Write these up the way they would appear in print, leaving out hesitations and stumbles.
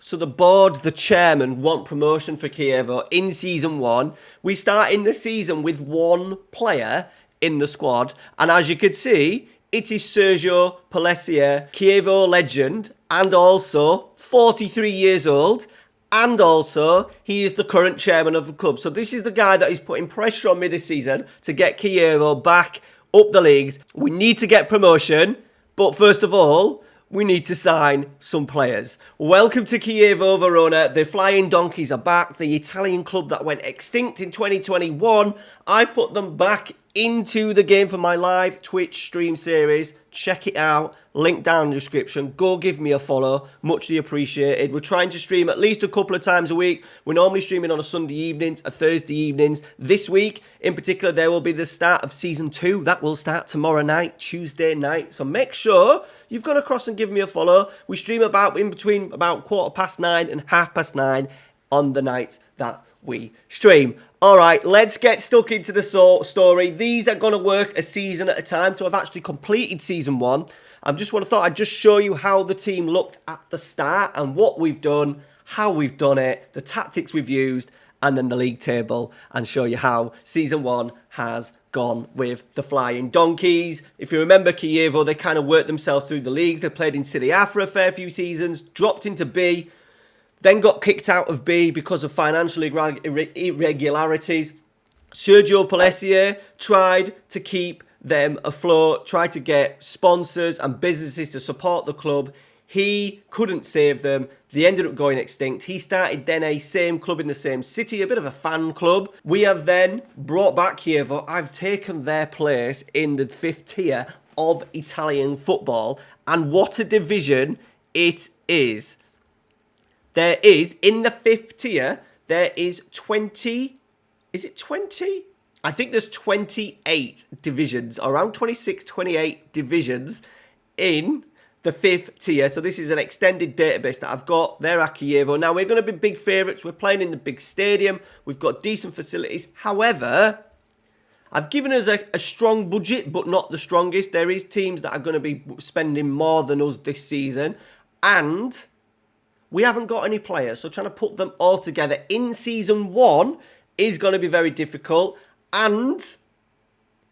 So the board, the chairman, want promotion for Chievo in Season 1. We start in the season with one player in the squad. And as you could see, it is Sergio Pellissier, Chievo legend, and also 43 years old. And also, he is the current chairman of the club. So this is the guy that is putting pressure on me this season to get Chievo back up the leagues. We need to get promotion. But first of all, we need to sign some players. Welcome to Chievo, Verona. The Flying Donkeys are back. The Italian club that went extinct in 2021. I put them back into the game for my live Twitch stream series. Check it out. Link down in the description. Go give me a follow. Muchly appreciated. We're trying to stream at least a couple of times a week. We're normally streaming on a Sunday evenings, a Thursday evenings. This week, in particular, there will be the start of Season 2. That will start tomorrow night, Tuesday night. So make sure you've gone across and give me a follow. We stream in between about 9:15 and 9:30 on the nights that we stream. All right, let's get stuck into the story. These are going to work a season at a time. So I've actually completed Season 1. I thought I'd just show you how the team looked at the start and what we've done, how we've done it, the tactics we've used, and then the league table, and show you how Season 1 has gone with the Flying Donkeys. If you remember Chievo, they kind of worked themselves through the league. They played in Serie A for a fair few seasons, dropped into B, then got kicked out of B because of financial irregularities. Sergio Pellissier tried to keep them afloat, tried to get sponsors and businesses to support the club. He couldn't save them. They ended up going extinct. He started then a same club in the same city, a bit of a fan club. We have then brought back Chievo. I've taken their place in the 5th tier of Italian football. And what a division it is. There is, in the 5th tier, there is 20... Is it 20? I think there's 28 divisions, around 26, 28 divisions in the 5th tier. So this is an extended database that I've got there at Chievo. Now, we're going to be big favourites. We're playing in the big stadium. We've got decent facilities. However, I've given us a strong budget, but not the strongest. There is teams that are going to be spending more than us this season. And we haven't got any players. So trying to put them all together in Season 1 is going to be very difficult. And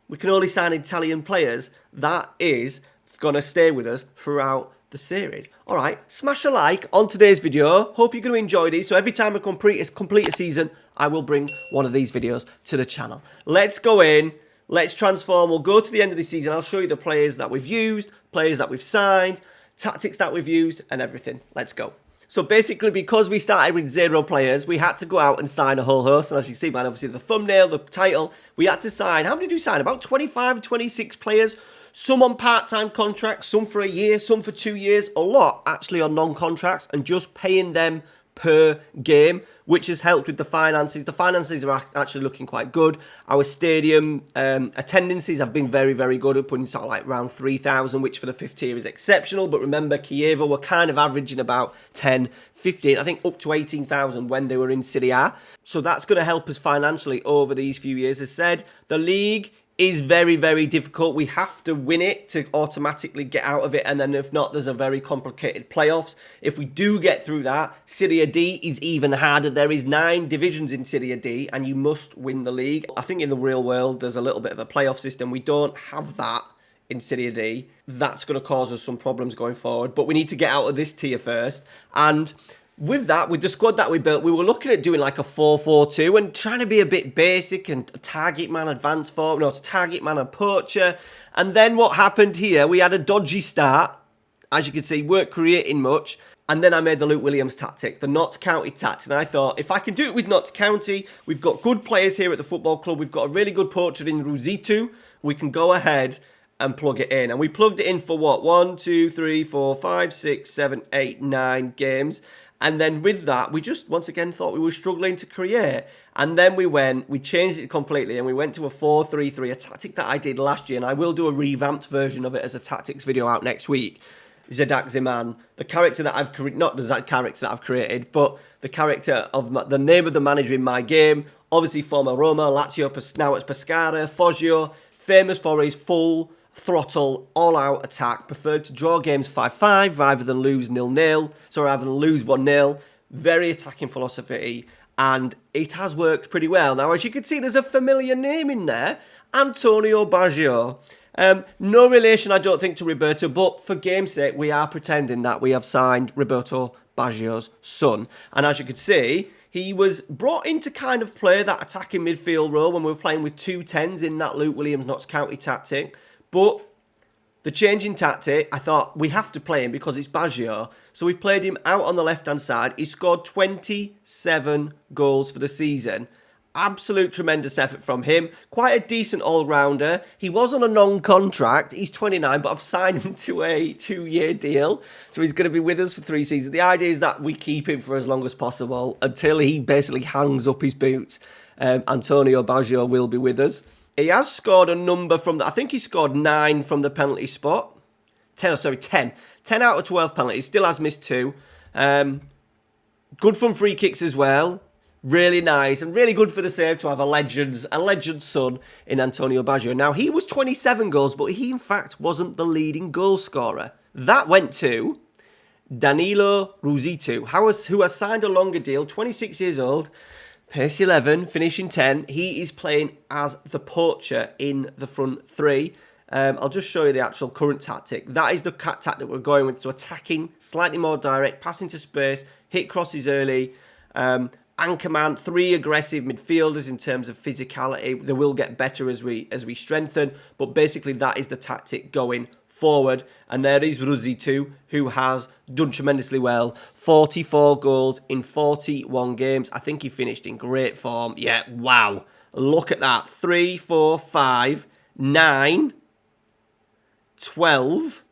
we can only sign Italian players. That is going to stay with us throughout the series. All right, smash a like on today's video. Hope you're going to enjoy these. So every time I complete a season, I will bring one of these videos to the channel. Let's go in. Let's transform. We'll go to the end of the season. I'll show you the players that we've used, players that we've signed, tactics that we've used, and everything. Let's go. So basically, because we started with 0 players, we had to go out and sign a whole host. And as you see, man, obviously the thumbnail, the title, we had to sign. How many did we sign? About 25, 26 players. Some on part-time contracts, some for a year, some for 2 years. A lot actually on non-contracts and just paying them per game, which has helped with the finances. The finances are actually looking quite good. Our stadium attendances have been very, very good. We're putting sort of like around 3,000, which for the 5th tier is exceptional. But remember, Chievo were kind of averaging about 10, 15, I think up to 18,000 when they were in Serie A. So that's going to help us financially over these few years. As said, the league is very, very difficult. We have to win it to automatically get out of it. And then if not, there's a very complicated playoffs. If we do get through that, Serie D is even harder. There is 9 divisions in Serie D and you must win the league. I think in the real world, there's a little bit of a playoff system. We don't have that in Serie D. That's going to cause us some problems going forward. But we need to get out of this tier first. And with that, with the squad that we built, we were looking at doing like a 4-4-2 and trying to be a bit basic and target man, advance forward, no, target man and poacher. And then what happened here, we had a dodgy start. As you can see, weren't creating much. And then I made the Luke Williams tactic, the Notts County tactic. And I thought, if I can do it with Notts County, we've got good players here at the football club. We've got a really good poacher in Ruzitu. We can go ahead and plug it in. And we plugged it in for what? 1, 2, 3, 4, 5, 6, 7, 8, 9 games. And then with that, we just, once again, thought we were struggling to create. And then we changed it completely and we went to a 4-3-3, a tactic that I did last year. And I will do a revamped version of it as a tactics video out next week. Zedak Ziman, the character that I've created, not the character that I've created, but the character of the name of the manager in my game. Obviously former Roma, Lazio, now it's Pescara, Foggio, famous for his full throttle, all-out attack, preferred to draw games 5-5 rather than lose 0-0, so rather than lose 1-0. Very attacking philosophy, and it has worked pretty well. Now, as you can see, there's a familiar name in there, Antonio Baggio. No relation, I don't think, to Roberto, but for game's sake, we are pretending that we have signed Roberto Baggio's son. And as you can see, he was brought in to kind of play that attacking midfield role when we were playing with 2 10s in that Luke Williams Notts County tactic. But the change in tactic, I thought we have to play him because it's Baggio. So we've played him out on the left-hand side. He scored 27 goals for the season. Absolute tremendous effort from him. Quite a decent all-rounder. He was on a non-contract. He's 29, but I've signed him to a 2-year deal. So he's going to be with us for 3 seasons. The idea is that we keep him for as long as possible until he basically hangs up his boots. Antonio Baggio will be with us. He has scored a number from I think he scored 9 from the penalty spot. 10 out of 12 penalties. Still has missed 2. Good from free kicks as well. Really nice and really good for the save to have a legend son in Antonio Baggio. Now, he was 27 goals, but he in fact wasn't the leading goal scorer. That went to Danilo Ruzitu, who has signed a longer deal, 26 years old, pace 11, finishing 10. He is playing as the poacher in the front 3. I'll just show you the actual current tactic. That is the tactic we're going with. So attacking, slightly more direct, passing to space, hit crosses early, Anchorman, 3 aggressive midfielders in terms of physicality. They will get better as we strengthen, but basically that is the tactic going forward. And there is Ruzitu, who has done tremendously well. 44 goals in 41 games. I think he finished in great form. Yeah, wow. Look at that. 3, 4, 5, 9, 12,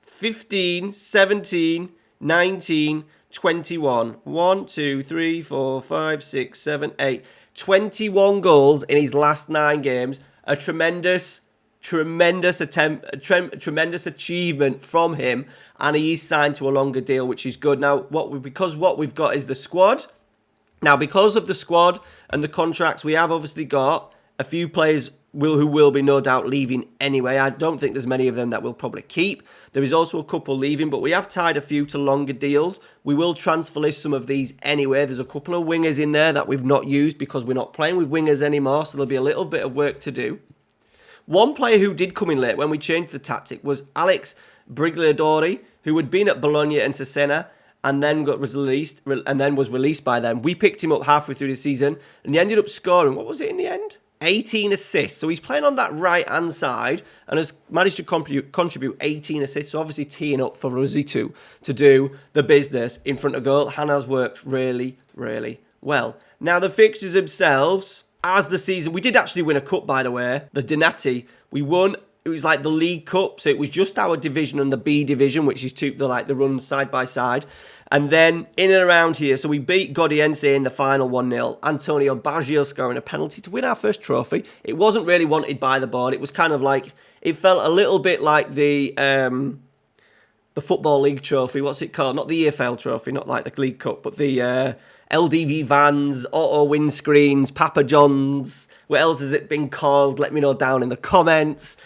15, 17, 19, 21. 1, 2, 3, 4, 5, 6, 7, 8. 21 goals in his last 9 games. A tremendous achievement from him. And he is signed to a longer deal, which is good. Now, because what we've got is the squad. Now, because of the squad and the contracts, we have obviously got a few players who will be no doubt leaving anyway. I don't think there's many of them that we'll probably keep. There is also a couple leaving, but we have tied a few to longer deals. We will transfer list some of these anyway. There's a couple of wingers in there that we've not used because we're not playing with wingers anymore, so there'll be a little bit of work to do. One player who did come in late when we changed the tactic was Alex Brigliadori, who had been at Bologna and Cesena and then was released by them. We picked him up halfway through the season and he ended up scoring, what was it in the end? 18 assists. So he's playing on that right-hand side and has managed to contribute 18 assists. So obviously teeing up for Ruzitu to do the business in front of goal. Hannah's worked really, really well. Now, the fixtures themselves, as the season... We did actually win a cup, by the way. The Donati. We won... It was like the League Cup, so it was just our division and the B division, which is the runs side by side. And then in and around here, so we beat Godiense in the final 1-0. Antonio Baggio scoring a penalty to win our first trophy. It wasn't really wanted by the board. It was kind of like, it felt a little bit like the Football League trophy. What's it called? Not the EFL trophy, not like the League Cup, but the LDV vans, auto windscreens, Papa John's. What else has it been called? Let me know down in the comments.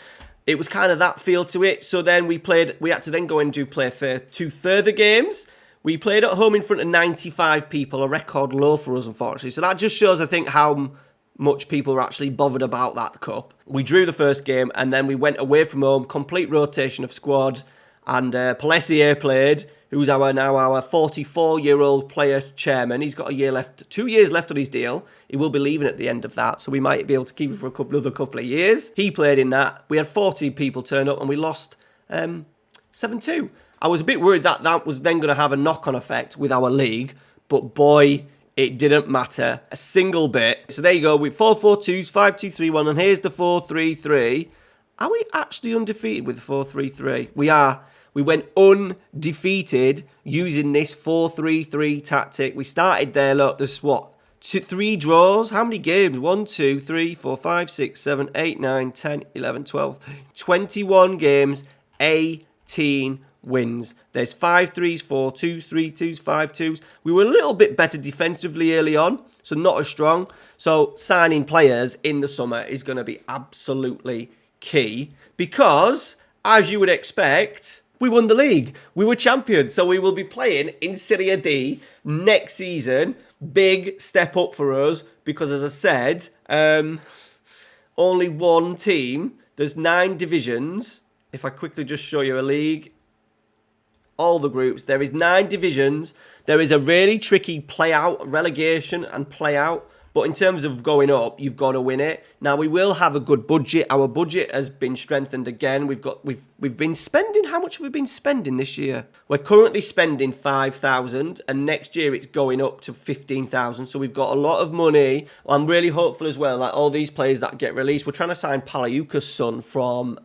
It was kind of that feel to it. So then we had to then go and play 2 further games. We played at home in front of 95 people, a record low for us, unfortunately. So that just shows, I think, how much people were actually bothered about that cup. We drew the first game, and then we went away from home, complete rotation of squad, and Pelessier played, who's our 44-year-old player chairman. He's got 2 years left on his deal. He will be leaving at the end of that, so we might be able to keep him for another couple of years. He played in that. We had 40 people turn up, and we lost 7-2. I was a bit worried that was then going to have a knock-on effect with our league, but boy, it didn't matter a single bit. So there you go, with 4-4-2s, 5-2-3-1, and here's the 4-3-3. Are we actually undefeated with 4-3-3? We are. We went undefeated using this 4-3-3 tactic. We started there, look, there's what? 3 draws? How many games? 1, 2, 3, 4, 5, 6, 7, 8, 9, 10, 11, 12, 21 games, 18 wins. There's 5-3s, 4-2s, 3-2s, 5-2s. We were a little bit better defensively early on, so not as strong. So signing players in the summer is going to be absolutely key because, as you would expect, we won the league. We were champions, so we will be playing in Serie D next season. Big step up for us because, as I said, only one team. There's 9 divisions. If I quickly just show you a league, all the groups, there is 9 divisions. There is a really tricky play-out, relegation and play-out. But in terms of going up, you've got to win it. Now, we will have a good budget. Our budget has been strengthened again. We've been spending, how much have we been spending this year? We're currently spending 5,000, and next year it's going up to 15,000. So we've got a lot of money. I'm really hopeful as well, like all these players that get released. We're trying to sign Palaiuca's son from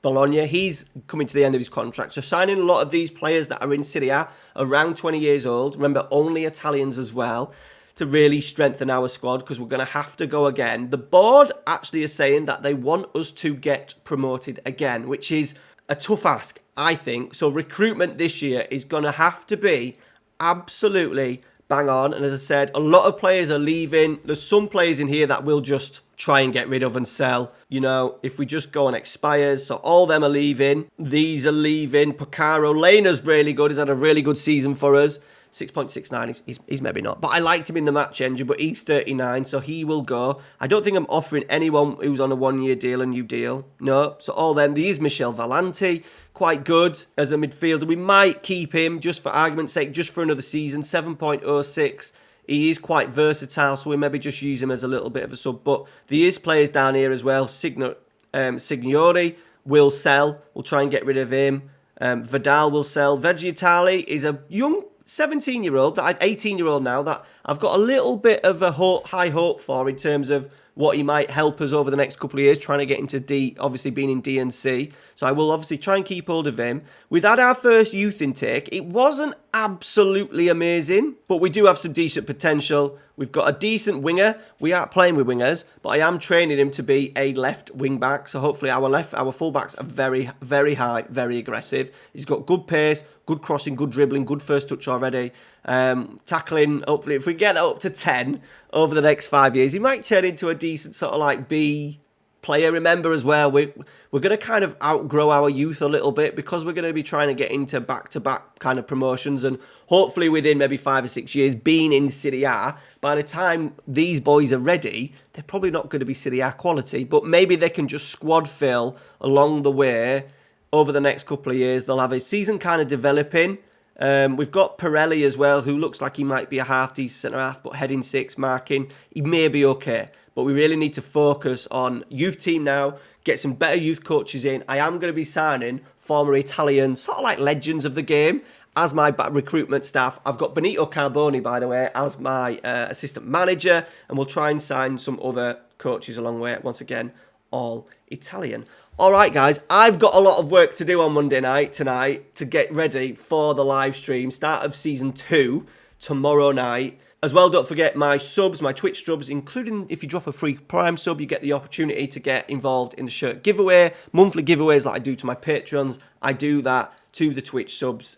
Bologna. He's coming to the end of his contract. So signing a lot of these players that are in Serie A, around 20 years old. Remember, only Italians as well, to really strengthen our squad because we're going to have to go again. The board actually is saying that they want us to get promoted again, which is a tough ask, I think. So recruitment this year is going to have to be absolutely bang on. And as I said, a lot of players are leaving. There's some players in here that we'll just try and get rid of and sell. You know, if we just go on expires. So all them are leaving. These are leaving. Pacaro Lena's really good. He's had a really good season for us. 6.69, he's maybe not. But I liked him in the match engine, but he's 39, so he will go. I don't think I'm offering anyone who's on a 1-year deal a new deal. No, so all them. There's Michel Vallanti, quite good as a midfielder. We might keep him, just for argument's sake, just for another season, 7.06. He is quite versatile, so we maybe just use him as a little bit of a sub. But there is players down here as well. Signori will sell. We'll try and get rid of him. Vidal will sell. Vegetali is a young 17-year-old, 18-year-old now, that I've got a little bit of a high hope for in terms of what he might help us over the next couple of years, trying to get into D, obviously being in D and C. So I will obviously try and keep hold of him. We've had our first youth intake. It wasn't absolutely amazing, but we do have some decent potential. We've got a decent winger. We aren't playing with wingers, but I am training him to be a left wing back. So hopefully our fullbacks are very, very high, very aggressive. He's got good pace, good crossing, good dribbling, good first touch already. Tackling, hopefully, if we get that up to 10 over the next 5 years, he might turn into a decent sort of like B player. Remember as well, we're going to kind of outgrow our youth a little bit because we're going to be trying to get into back-to-back kind of promotions, and hopefully within maybe 5 or 6 years being in Serie A, by the time these boys are ready, they're probably not going to be Serie A quality, but maybe they can just squad fill along the way over the next couple of years. They'll have a season kind of developing. We've got Pirelli as well, who looks like he might be a half-decent centre-half, but heading 6, marking. He may be okay, but we really need to focus on youth team now, get some better youth coaches in. I am going to be signing former Italian, sort of like legends of the game, as my recruitment staff. I've got Benito Carboni, by the way, as my assistant manager, and we'll try and sign some other coaches along the way. Once again, all Italian. All right, guys, I've got a lot of work to do on Monday night tonight to get ready for the live stream, start of Season 2, tomorrow night. As well, don't forget my subs, my Twitch subs, including if you drop a free Prime sub, you get the opportunity to get involved in the shirt giveaway, monthly giveaways like I do to my patrons. I do that to the Twitch subs.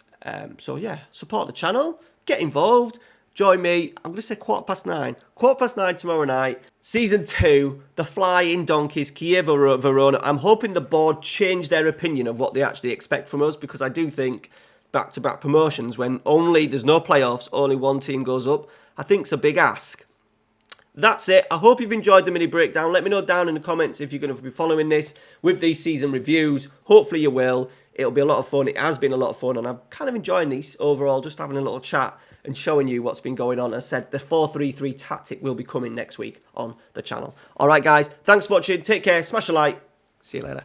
So, yeah, support the channel, get involved. Join me, I'm going to say 9:15. 9:15 tomorrow night. Season 2, the Flying Donkeys, Chievo, Verona. I'm hoping the board change their opinion of what they actually expect from us, because I do think back-to-back promotions, when there's no playoffs, only one team goes up, I think it's a big ask. That's it. I hope you've enjoyed the mini breakdown. Let me know down in the comments if you're going to be following this with these season reviews. Hopefully you will. It'll be a lot of fun. It has been a lot of fun, and I'm kind of enjoying these overall, just having a little chat and showing you what's been going on. As I said, the 4-3-3 tactic will be coming next week on the channel. All right, guys, thanks for watching. Take care. Smash a like. See you later.